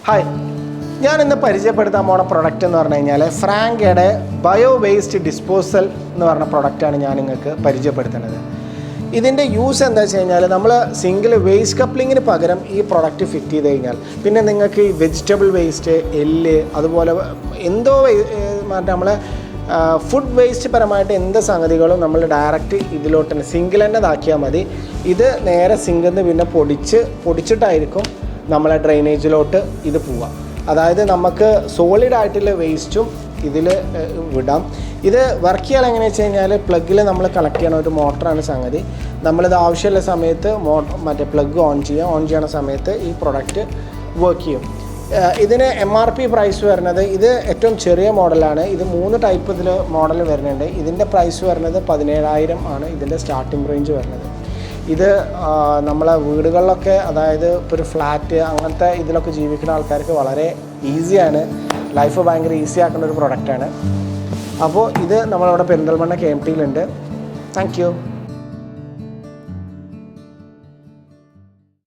Hi, ഞാനിന്ന് പരിചയപ്പെടുത്താൻ പോണ പ്രൊഡക്റ്റ് എന്ന് പറഞ്ഞു കഴിഞ്ഞാൽ ഫ്രാങ്കയുടെ ബയോ വേസ്റ്റ് ഡിസ്പോസൽ എന്ന് പറഞ്ഞ പ്രൊഡക്റ്റാണ് ഞാൻ നിങ്ങൾക്ക് പരിചയപ്പെടുത്തുന്നത്. ഇതിൻ്റെ യൂസ് എന്താ വെച്ച് കഴിഞ്ഞാൽ നമ്മൾ സിംഗിൾ വേസ്റ്റ് കപ്ലിങ്ങിന് പകരം ഈ പ്രൊഡക്റ്റ് ഫിറ്റ് ചെയ്ത് കഴിഞ്ഞാൽ പിന്നെ നിങ്ങൾക്ക് ഈ വെജിറ്റബിൾ വേസ്റ്റ്, എല്ല്, അതുപോലെ എന്തോ മറ്റേ നമ്മൾ ഫുഡ് വേസ്റ്റ് പരമായിട്ട് എന്ത് സംഗതികളും നമ്മൾ ഡയറക്റ്റ് ഇതിലോട്ട് തന്നെ സിങ്കിൽ തന്നെ ഇതാക്കിയാൽ മതി. ഇത് നേരെ സിങ്കിൽ നിന്ന് പിന്നെ പൊടിച്ചിട്ടായിരിക്കും നമ്മളെ ഡ്രെയിനേജിലോട്ട് ഇത് പോവുക. അതായത് നമുക്ക് സോളിഡായിട്ടുള്ള വേസ്റ്റും ഇതിൽ വിടാം. ഇത് വർക്ക് ചെയ്യാൻ എങ്ങനെയാണെന്ന് വെച്ച് കഴിഞ്ഞാൽ പ്ലഗിൽ നമ്മൾ കണക്ട് ചെയ്യണ ഒരു മോട്ടറാണ് സംഗതി. നമ്മളിത് ആവശ്യമുള്ള സമയത്ത് മറ്റേ പ്ലഗ് ഓൺ ചെയ്യണ സമയത്ത് ഈ പ്രൊഡക്റ്റ് വർക്ക് ചെയ്യും. ഇതിന് MRP പ്രൈസ് വരുന്നത്, ഇത് ഏറ്റവും ചെറിയ മോഡലാണ്. ഇത് 3 ടൈപ്പ് ഇതിൽ മോഡൽ വരുന്നുണ്ട്. ഇതിൻ്റെ പ്രൈസ് വരുന്നത് 17,000 ആണ് ഇതിൻ്റെ സ്റ്റാർട്ടിംഗ് റേഞ്ച് വരുന്നത്. ഇത് നമ്മളെ വീടുകളിലൊക്കെ, അതായത് ഇപ്പോൾ ഒരു ഫ്ലാറ്റ് അങ്ങനത്തെ ഇതിലൊക്കെ ജീവിക്കുന്ന ആൾക്കാർക്ക് വളരെ ഈസിയാണ്, ലൈഫ് ഭയങ്കര ഈസി ആക്കുന്ന ഒരു പ്രൊഡക്റ്റാണ്. അപ്പോൾ ഇത് നമ്മളവിടെ പെരിന്തൽമണ്ണ KMT യിലുണ്ട്. Thank U.